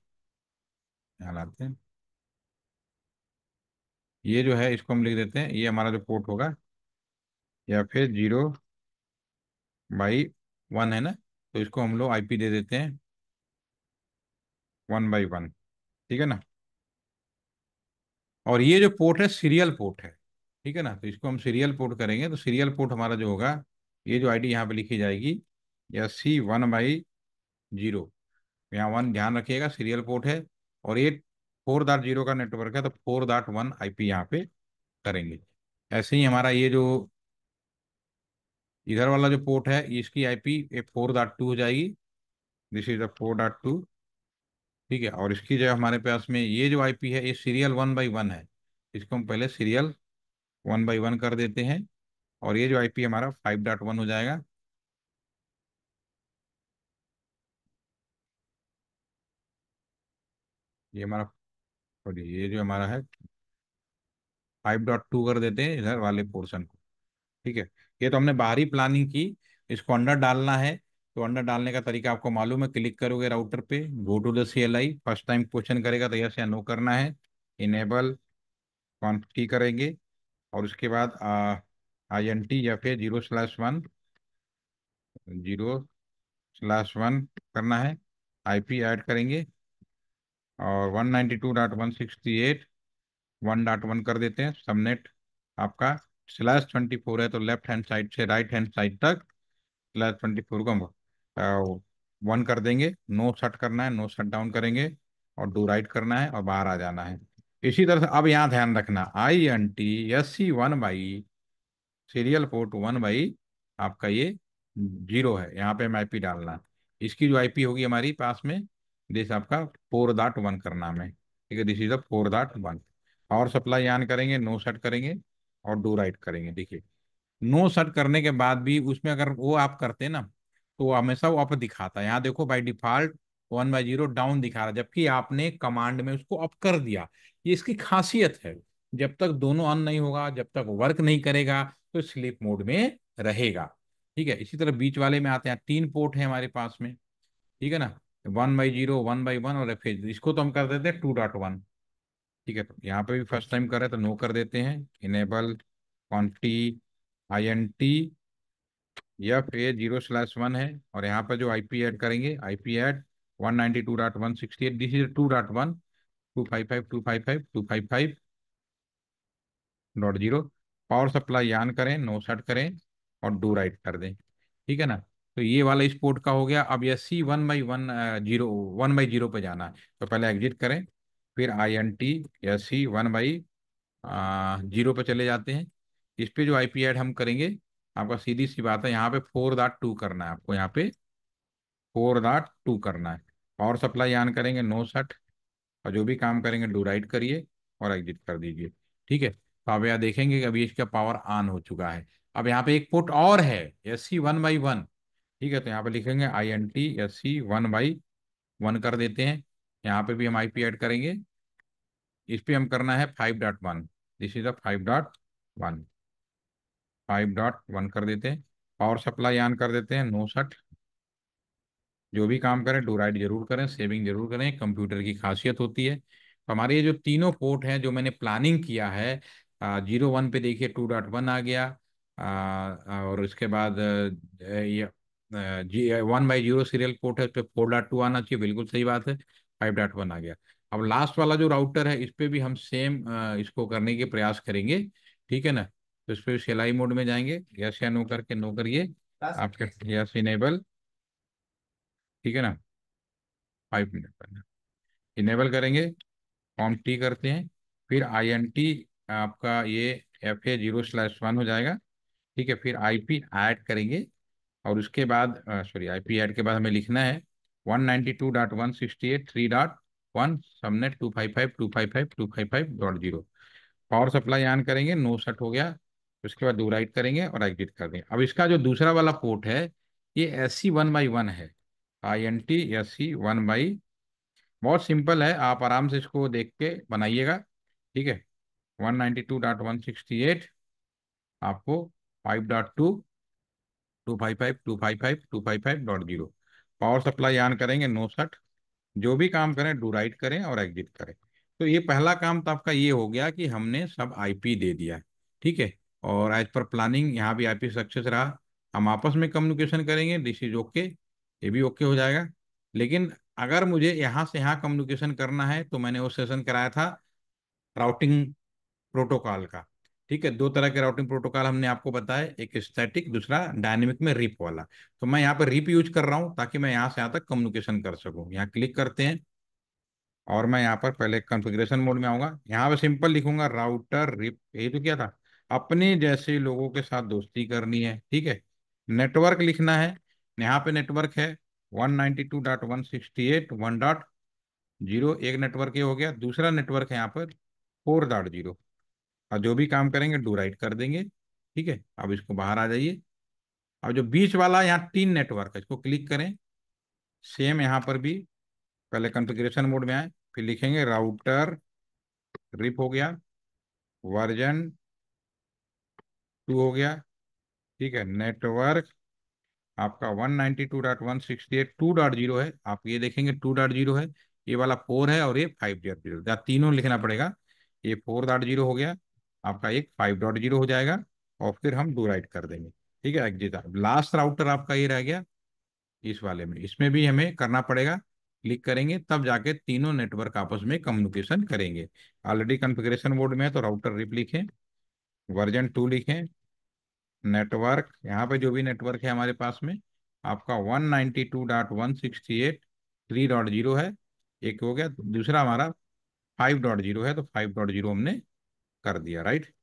यहाँ लाते हैं, ये जो है इसको हम लिख देते हैं, ये हमारा जो पोर्ट होगा, या फिर 0/1 है ना, तो इसको हम लोग आईपी दे देते हैं 1/1, ठीक है ना। और ये जो पोर्ट है, सीरियल पोर्ट है, ठीक है ना। तो इसको हम सीरियल पोर्ट करेंगे, तो सीरियल पोर्ट हमारा जो होगा, ये जो आईडी यहाँ पे लिखी जाएगी, या C1/0, यहाँ 1 ध्यान रखिएगा, सीरियल पोर्ट है। और ये 4.0 का नेटवर्क है, तो 4.1 आईपी यहाँ पे करेंगे। ऐसे ही हमारा ये जो इधर वाला जो पोर्ट है, इसकी आईपी 4.2 हो जाएगी, दिस इज द 4.2, ठीक है। और इसकी जो हमारे पास में ये जो आईपी है, ये सीरियल 1/1 है, इसको हम पहले सीरियल 1/1 कर देते हैं। और ये जो आईपी हमारा 5.1 हो जाएगा, ये हमारा, सॉरी, ये जो हमारा है 5.2 कर देते हैं इधर वाले पोर्शन को, ठीक है। ये तो हमने बाहरी प्लानिंग की, इसको अंदर डालना है। तो अंदर डालने का तरीका आपको मालूम है, क्लिक करोगे राउटर पे, go to the CLI, first time question करेगा तो यस या नो करना है, इनेबल क्वांटिटी करेंगे, और उसके बाद INT या फिर 0/1, 0/1 करना है, आईपी ऐड करेंगे, और 192.168.1.1 कर देते हैं, सबनेट आपका /24 है, तो लेफ्ट हैंड साइड से राइट हैंड साइड तक /24 को 1 कर देंगे। नो शट करना है, नो शट डाउन करेंगे, और डू राइट करना है, और बाहर आ जाना है। इसी तरह से अब यहाँ ध्यान रखना, INT SC1 सीरियल पोर्ट 1 आपका ये 0 है, यहाँ पे हमें आईपी डालना है। इसकी जो आईपी होगी हमारी पास में, दिस आपका 4.1 करना हमें, ठीक है, this is the 4.1। Power supply on करेंगे, नो सेट करेंगे, और डू राइट करेंगे। देखिए, नो सेट करने के बाद भी उसमें अगर वो आप करते ना, तो वो हमेशा वो अप दिखाता है। यहाँ देखो, बाई डिफॉल्ट 1/0 डाउन दिखा रहा है, जबकि आपने कमांड में उसको अप कर दिया। ये इसकी खासियत है, जब तक दोनों ऑन नहीं होगा, जब तक वर्क नहीं करेगा, तो स्लीप मोड में रहेगा, ठीक है। इसी तरह बीच वाले में आते हैं, 3 पोर्ट है हमारे पास में, ठीक है ना, 1/0, 1/1 और FH, इसको तो हम कर देते हैं 2.1, ठीक है। तो यहाँ पे भी फर्स्ट टाइम कर रहे हैं, तो नो कर देते हैं, इनेबल क्वांटिटी INT या फिर 0/1 है, और यहाँ पर जो आईपी ऐड करेंगे, IP add 192.168, this is 2.1, 255.255.255.0। Power supply on करें, नो सेट करें, और डू राइट कर दें, ठीक है ना। तो ये वाला इस पोर्ट का हो गया। अब यह C1/1 पे जाना है, तो पहले एग्जिट करें, फिर INT या C1/0 पे चले जाते हैं। इस पे जो आईपी ऐड हम करेंगे, आपका सीधी सी बात है, यहाँ पे 4.2 करना है आपको, यहाँ पे 4.2 करना है। पावर सप्लाई ऑन करेंगे, नो सेट, और जो भी काम करेंगे डू राइट करिए, और एग्जिट कर दीजिए, ठीक है। तो आप यहाँ देखेंगे कि अभी इसका पावर ऑन हो चुका है। अब यहाँ पे एक पोर्ट और है, SC1/1, ठीक है। तो यहाँ पे लिखेंगे INT SC1/1 कर देते हैं। यहाँ पे भी हम आईपी ऐड करेंगे, इस पे हम करना है 5.1, दिस इज अ 5.1, 5.1 कर देते हैं। पावर सप्लाई ऑन कर देते हैं, नो सट। जो भी काम करें डू राइट जरूर करें, सेविंग जरूर करें, कंप्यूटर की खासियत होती है। तो हमारे ये जो तीनों पोर्ट हैं जो मैंने प्लानिंग किया है, 01 पे देखिए 2.1 आ गया, और उसके बाद ये जी 1/0 सीरियल पोर्ट है, उस पर 4.2 आना चाहिए, बिल्कुल सही बात है, 5.1 आ गया। अब लास्ट वाला जो राउटर है इस पे भी हम सेम इसको करने के प्रयास करेंगे, ठीक है ना। तो इस पे सिलाई मोड में जाएंगे, यस या नो करके, नो करिए आपके, यस इनेबल, ठीक है ना। 5 मिनट पहले इनेबल करेंगे, कॉम टी करते हैं, फिर INT आपका ये FA0/1 हो जाएगा, ठीक है। फिर IP ऐड करेंगे, और उसके बाद सॉरी IP ऐड के बाद हमें लिखना है 192.168.3.1 सबनेट 255.255.255.0। पावर सप्लाई ऑन करेंगे, नो सेट हो गया। उसके बाद डू राइट करेंगे और एग्जिट कर देंगे। अब इसका जो दूसरा वाला पोर्ट है ये SC1/1 है, INT SC1/, बहुत सिंपल है, आप आराम से इसको देख के बनाइएगा, ठीक है। 192.168 आपको 5.2 255.255.255.0। पावर सप्लाई ऑन करेंगे, नो सट। जो भी काम करें डू राइट करें और एग्जिट करें। तो ये पहला काम तो आपका ये हो गया कि हमने सब IP दे दिया, ठीक है। और एज पर प्लानिंग यहाँ भी IP सक्सेस रहा। हम आपस में कम्युनिकेशन करेंगे, दिस इज ओके, ये भी ओके हो जाएगा। लेकिन अगर मुझे यहाँ से यहाँ कम्युनिकेशन करना है तो मैंने वो सेशन कराया था राउटिंग प्रोटोकॉल का, ठीक है। दो तरह के राउटिंग प्रोटोकॉल हमने आपको बताया, एक स्टैटिक, दूसरा डायनेमिक में रिप वाला। तो मैं यहाँ पर रिप यूज कर रहा हूँ ताकि मैं यहाँ से यहाँ तक कम्युनिकेशन कर सकूँ। यहाँ क्लिक करते हैं और मैं यहाँ पर पहले कॉन्फ़िगरेशन मोड में आऊंगा, यहाँ पे सिंपल लिखूंगा राउटर रिप, यही तो क्या था, अपने जैसे लोगों के साथ दोस्ती करनी है, ठीक है। नेटवर्क लिखना है, यहाँ पे नेटवर्क है 192.168.1.0, एक नेटवर्क ये हो गया। दूसरा नेटवर्क है यहाँ पर 4.0, और जो भी काम करेंगे डू राइट कर देंगे, ठीक है। अब इसको बाहर आ जाइए। अब जो बीच वाला यहाँ 3 नेटवर्क है इसको क्लिक करें, सेम यहाँ पर भी पहले कॉन्फ़िगरेशन मोड में आए, फिर लिखेंगे राउटर रिप हो गया, वर्जन 2 हो गया, ठीक है। नेटवर्क आपका 192.168.2.0 है, आप ये देखेंगे 2.0 है, ये वाला 4 है और ये 5.0, या तीनों लिखना पड़ेगा। ये 4.0 हो गया आपका, एक 5.0 हो जाएगा, और फिर हम डू राइट कर देंगे, ठीक है, एग्जिट। लास्ट राउटर आपका ये रह गया इस वाले में, इसमें भी हमें करना पड़ेगा, क्लिक करेंगे तब जाके तीनों नेटवर्क आपस में कम्युनिकेशन करेंगे। ऑलरेडी कॉन्फ़िगरेशन मोड में है तो राउटर रिप लिखें, वर्जन 2 लिखें, नेटवर्क यहाँ पे जो भी नेटवर्क है हमारे पास में आपका 192.168.3.0 है, एक हो गया। दूसरा हमारा 5.0 है, तो 5.0 हमने कर दिया, राइट।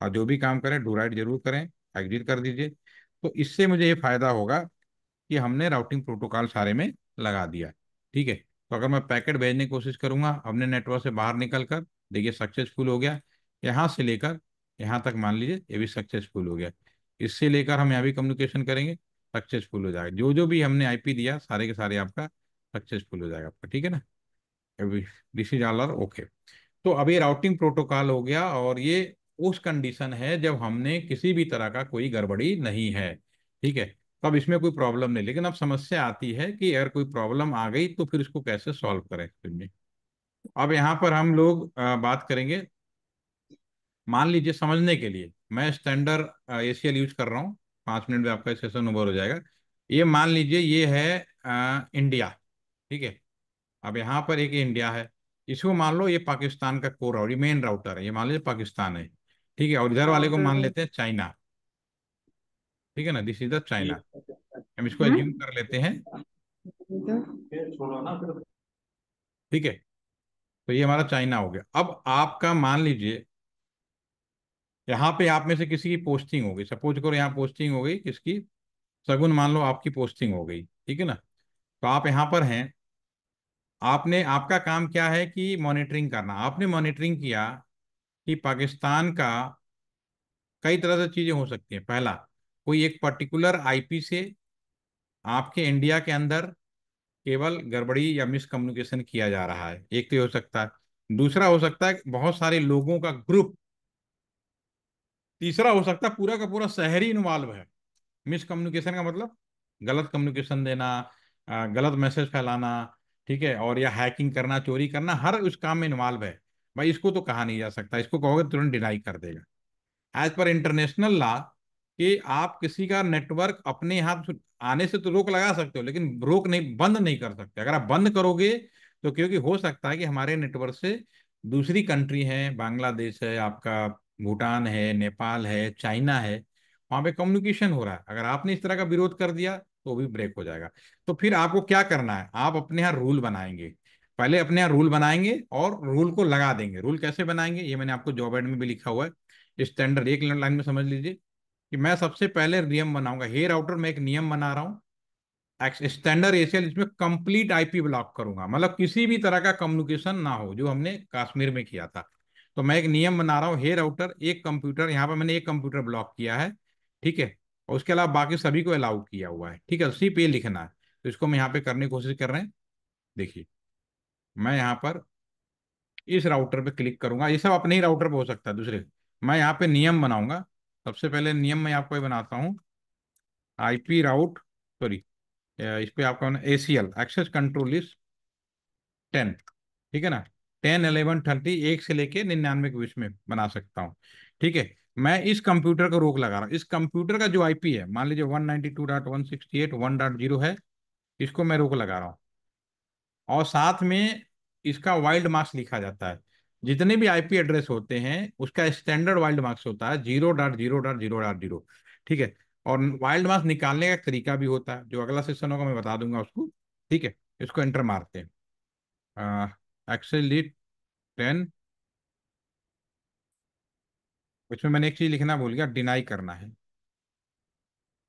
और जो भी काम करें डू राइट जरूर करें, एग्जिट कर दीजिए। तो इससे मुझे ये फायदा होगा कि हमने राउटिंग प्रोटोकॉल सारे में लगा दिया, ठीक है। तो अगर मैं पैकेट भेजने की कोशिश करूंगा अपने नेटवर्क से बाहर निकल कर, देखिए सक्सेसफुल हो गया। यहाँ से लेकर यहाँ तक मान लीजिए ये भी सक्सेसफुल हो गया। इससे लेकर हम यहाँ भी कम्युनिकेशन करेंगे, सक्सेसफुल हो जाएगा। जो जो भी हमने IP दिया सारे के सारे आपका सक्सेसफुल हो जाएगा आपका, ठीक है ना। This is all are okay. तो अभी राउटिंग प्रोटोकॉल हो गया, और ये उस कंडीशन है जब हमने किसी भी तरह का कोई गड़बड़ी नहीं है, ठीक है। तो अब इसमें कोई प्रॉब्लम नहीं, लेकिन अब समस्या आती है कि अगर कोई प्रॉब्लम आ गई तो फिर इसको कैसे सॉल्व करें फिर में। अब यहाँ पर हम लोग बात करेंगे, मान लीजिए समझने के लिए मैं स्टैंडर्ड ACL यूज कर रहा हूँ, 5 मिनट में आपका सेशन ओवर हो जाएगा। ये मान लीजिए ये है इंडिया, ठीक है। अब यहाँ पर एक इंडिया है, इसको मान लो ये पाकिस्तान का कोर, ये मेन राउटर है, ये मान लीजिए पाकिस्तान है, ठीक है। और इधर वाले को मान लेते हैं चाइना, ठीक है ना, दिस इज द चाइना। हम इसको एज्यूम कर लेते हैं, ठीक है। तो ये हमारा चाइना हो गया। अब आपका मान लीजिए यहाँ पे आप में से किसी की पोस्टिंग हो गई, सपोज करो यहाँ पोस्टिंग हो गई किसकी, सगुन मान लो आपकी पोस्टिंग हो गई, ठीक है ना। तो आप यहाँ पर हैं, आपने, आपका काम क्या है कि मॉनिटरिंग करना। आपने मॉनिटरिंग किया कि पाकिस्तान का कई तरह से चीजें हो सकती हैं। पहला, कोई एक पर्टिकुलर IP से आपके इंडिया के अंदर केवल गड़बड़ी या मिसकम्युनिकेशन किया जा रहा है, एक तो ये हो सकता है। दूसरा हो सकता है कि बहुत सारे लोगों का ग्रुप। तीसरा हो सकता है पूरा का पूरा शहर ही इन्वॉल्व है, मिसकम्युनिकेशन का मतलब गलत कम्युनिकेशन देना, गलत मैसेज फैलाना, ठीक है, और या हैकिंग करना, चोरी करना, हर उस काम में इन्वॉल्व है। भाई इसको तो कहा नहीं जा सकता, इसको कहोगे तुरंत डिनाई कर देगा। एज पर इंटरनेशनल लॉ कि आप किसी का नेटवर्क अपने यहाँ आने से तो रोक लगा सकते हो, लेकिन रोक नहीं, बंद नहीं कर सकते। अगर आप बंद करोगे तो, क्योंकि हो सकता है कि हमारे नेटवर्क से दूसरी कंट्री है, बांग्लादेश है आपका, भूटान है, नेपाल है, चाइना है, वहां पे कम्युनिकेशन हो रहा है। अगर आपने इस तरह का विरोध कर दिया तो वो भी ब्रेक हो जाएगा। तो फिर आपको क्या करना है, आप अपने यहाँ रूल बनाएंगे। पहले अपने यहाँ रूल बनाएंगे और रूल को लगा देंगे। रूल कैसे बनाएंगे, ये मैंने आपको जॉब एड में भी लिखा हुआ है। स्टैंडर्ड एक लाइन में समझ लीजिए कि मैं सबसे पहले नियम बनाऊंगा, हे राउटर में एक नियम बना रहा हूँ, स्टैंडर्ड एशियल, इसमें कंप्लीट आईपी ब्लॉक करूंगा, मतलब किसी भी तरह का कम्युनिकेशन ना हो, जो हमने कश्मीर में किया था। तो मैं एक नियम बना रहा हूँ, हे राउटर एक कंप्यूटर, यहाँ पर मैंने एक कंप्यूटर ब्लॉक किया है, ठीक है, और उसके अलावा बाकी सभी को अलाउ किया हुआ है, ठीक है, सिर्फ ये लिखना है। तो इसको मैं यहाँ पे करने की कोशिश कर रहे हैं। देखिए, मैं यहाँ पर इस राउटर पे क्लिक करूंगा, ये सब अपने ही राउटर पे हो सकता है दूसरे। मैं यहाँ पे नियम बनाऊंगा। सबसे पहले नियम मैं आपको ये बनाता हूँ, आईपी राउट, सॉरी, इस पे आपका एसीएल, एक्सेस कंट्रोल लिस्ट 10, ठीक है ना, 10, 11, 30, एक से लेके 99 के बीच में बना सकता हूँ, ठीक है। मैं इस कंप्यूटर को रोक लगा रहा हूँ, इस कंप्यूटर का जो आईपी है, मान लीजिए 192.168.1.0 है, इसको मैं रोक लगा रहा हूँ। और साथ में इसका वाइल्ड मार्क्स लिखा जाता है। जितने भी आईपी एड्रेस होते हैं उसका स्टैंडर्ड वाइल्ड मार्क्स होता है 0.0.0.0, ठीक है। और वाइल्ड मार्क्स निकालने का तरीका भी होता है, जो अगला सेशन होगा मैं बता दूंगा उसको, ठीक है। इसको एंटर मारते हैं, एक्सेल लीड 10। इसमें मैंने एक चीज लिखना भूल गया, डिनाई करना है।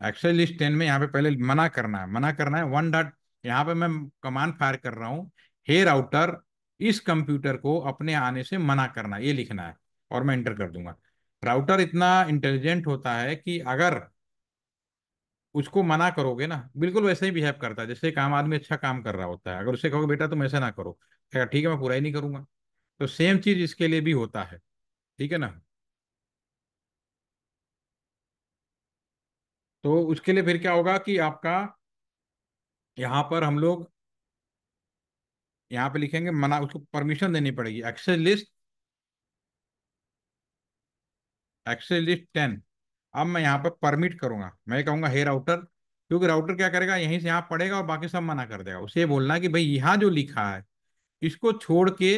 एक्सेल लिस्ट 10 में यहाँ पे पहले मना करना है, मना करना है 1 डॉट, यहाँ पे मैं कमांड फायर कर रहा हूँ, हे राउटर इस कंप्यूटर को अपने आने से मना करना, ये लिखना है, और मैं एंटर कर दूंगा। राउटर इतना इंटेलिजेंट होता है कि अगर उसको मना करोगे ना, बिल्कुल वैसे ही बिहेव करता है जैसे एक आम आदमी अच्छा काम कर रहा होता है। अगर उसे कहोगे बेटा तुम ऐसे ना करो, कहेगा ठीक है मैं पूरा ही नहीं करूंगा। तो सेम चीज इसके लिए भी होता है, ठीक है ना। तो उसके लिए फिर क्या होगा कि आपका यहाँ पर हम लोग यहाँ पे लिखेंगे मना, उसको परमिशन देनी पड़ेगी, एक्सेस लिस्ट, एक्सेस लिस्ट 10। अब मैं यहाँ पर परमिट करूंगा, मैं कहूंगा हे राउटर, क्योंकि राउटर क्या करेगा, यहीं से यहाँ पढ़ेगा और बाकी सब मना कर देगा। उसे ये बोलना है कि भाई यहाँ जो लिखा है इसको छोड़ के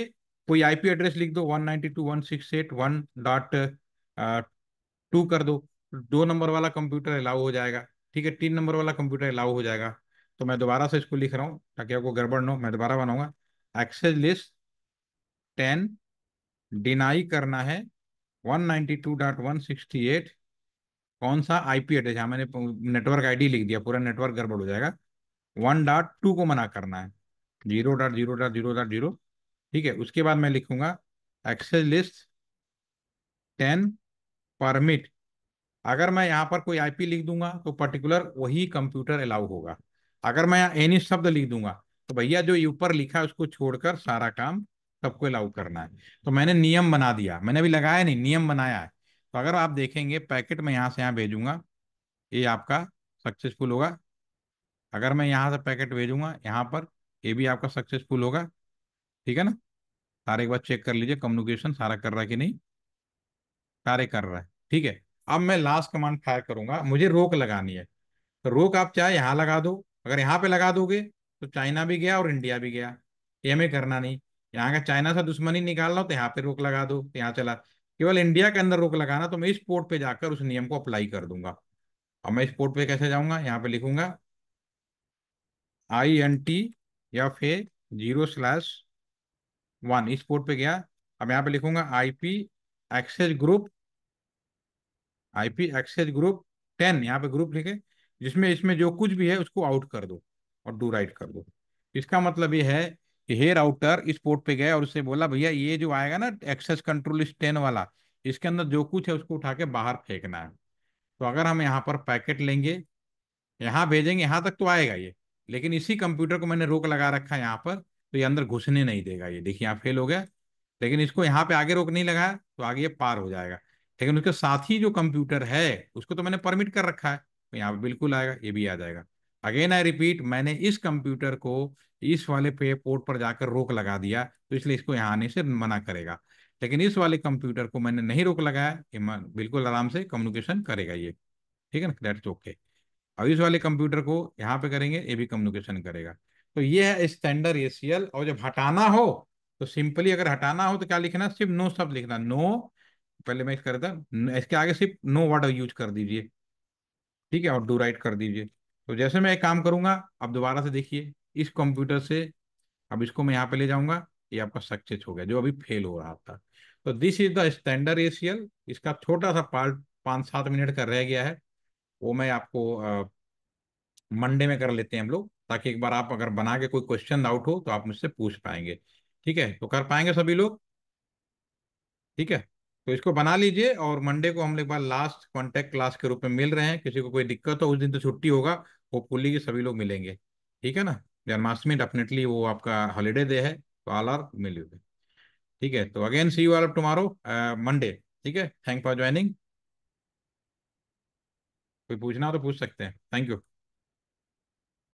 कोई आईपी एड्रेस लिख दो, 192.168.1.2 कर दो। 2 नंबर वाला कंप्यूटर अलाउ हो जाएगा, ठीक है, 3 नंबर वाला कंप्यूटर अलाउ हो जाएगा। तो मैं दोबारा से इसको लिख रहा हूँ ताकि आपको गड़बड़ ना हो, मैं दोबारा बनाऊंगा, एक्सेस लिस्ट 10, डिनाई करना है 192.168, कौन सा आईपी एड्रेस, यहाँ मैंने नेटवर्क आईडी लिख दिया, पूरा नेटवर्क गड़बड़ हो जाएगा। 1.2 को मना करना है, 0.0.0.0, ठीक है। उसके बाद मैं लिखूंगा एक्सेस लिस्ट 10 परमिट। अगर मैं यहाँ पर कोई आईपी लिख दूंगा तो पर्टिकुलर वही कंप्यूटर अलाउ होगा। अगर मैं यहाँ एनी शब्द लिख दूंगा तो भैया जो ये ऊपर लिखा है उसको छोड़कर सारा काम सबको अलाउ करना है। तो मैंने नियम बना दिया, मैंने अभी लगाया नहीं, नियम बनाया है। तो अगर आप देखेंगे पैकेट में यहाँ से यहाँ भेजूंगा, ये आपका सक्सेसफुल होगा। अगर मैं यहाँ से पैकेट भेजूंगा यहाँ पर, ये भी आपका सक्सेसफुल होगा, ठीक है ना। सारे एक बार चेक कर लीजिए कम्युनिकेशन सारा कर रहा है कि नहीं, सारे कर रहा है, ठीक है। अब मैं लास्ट कमांड फायर करूंगा, मुझे रोक लगानी है। तो रोक आप चाहे यहाँ लगा दो, अगर यहाँ पे लगा दोगे तो चाइना भी गया और इंडिया भी गया, ये हमें करना नहीं। यहाँ का चाइना से दुश्मनी निकालना हो तो यहाँ पे रोक लगा दो, तो यहाँ चला। केवल इंडिया के अंदर रोक लगाना, तो मैं इस पोर्ट पे जाकर उस नियम को अप्लाई कर दूंगा। अब मैं इस पोर्ट पे कैसे जाऊंगा, यहाँ पे लिखूंगा INT या फिर 0/1, इस पोर्ट पे गया। अब यहाँ पे लिखूंगा IP एक्सेस ग्रुप 10, यहाँ पे ग्रुप लिखे, जिसमें इसमें जो कुछ भी है उसको आउट कर दो और डू राइट कर दो। इसका मतलब ये है कि हे राउटर इस पोर्ट पे गया और उससे बोला भैया ये जो आएगा ना एक्सेस कंट्रोल लिस्ट 10 वाला, इसके अंदर जो कुछ है उसको उठा के बाहर फेंकना है। तो अगर हम यहाँ पर पैकेट लेंगे, यहाँ भेजेंगे, यहाँ तक तो आएगा ये, लेकिन इसी कंप्यूटर को मैंने रोक लगा रखा है यहाँ पर, तो ये अंदर घुसने नहीं देगा। ये देखिए यहाँ फेल हो गया, लेकिन इसको यहाँ पे आगे रोक नहीं लगाया तो आगे ये पार हो जाएगा। लेकिन उसके साथ ही जो कंप्यूटर है उसको तो मैंने परमिट कर रखा है, तो यहाँ पे बिल्कुल आएगा, ये भी आ जाएगा। अगेन आई रिपीट, मैंने इस कंप्यूटर को इस वाले पे पोर्ट पर जाकर रोक लगा दिया, तो इसलिए इसको यहाँ आने से मना करेगा। लेकिन इस वाले कंप्यूटर को मैंने नहीं रोक लगाया, ये बिल्कुल आराम से कम्युनिकेशन करेगा ये। ठीक है ना, दैट्स ओके। अब इस वाले कंप्यूटर को यहाँ पे करेंगे, ये भी कम्युनिकेशन करेगा। तो ये है स्टैंडर्ड एसीएल। और जब हटाना हो तो सिंपली, अगर हटाना हो तो क्या लिखना, सिर्फ नो शब्द लिखना, नो। पहले मैं इस कर था, इसके आगे सिर्फ नो वर्ड यूज कर दीजिए। ठीक है, और डू राइट कर दीजिए। तो जैसे मैं एक काम करूंगा, अब दोबारा से देखिए, इस कंप्यूटर से अब इसको मैं यहाँ पे ले जाऊंगा, ये आपका सक्सेस हो गया जो अभी फेल हो रहा था। तो this is the standard ACL. इसका छोटा सा पार्ट 5-7 मिनट का रह गया है, वो मैं आपको मंडे में कर लेते हैं हम लोग, ताकि एक बार आप अगर बना के कोई क्वेश्चन आउट हो तो आप मुझसे पूछ पाएंगे। ठीक है, तो कर पाएंगे सभी लोग? ठीक है, तो इसको बना लीजिए, और मंडे को हम लोग एक बार लास्ट कांटेक्ट क्लास के रूप में मिल रहे हैं। किसी को कोई दिक्कत हो, उस दिन तो छुट्टी होगा, होपफुली कि सभी लोग मिलेंगे। ठीक है ना, जन्माष्टमी डेफिनेटली वो आपका हॉलीडे डे है, तो ऑल आर मिलेंगे। ठीक है, तो again see you all tomorrow, Monday. ठीक है, थैंक फॉर ज्वाइनिंग। कोई पूछना हो तो पूछ सकते हैं। Thank you.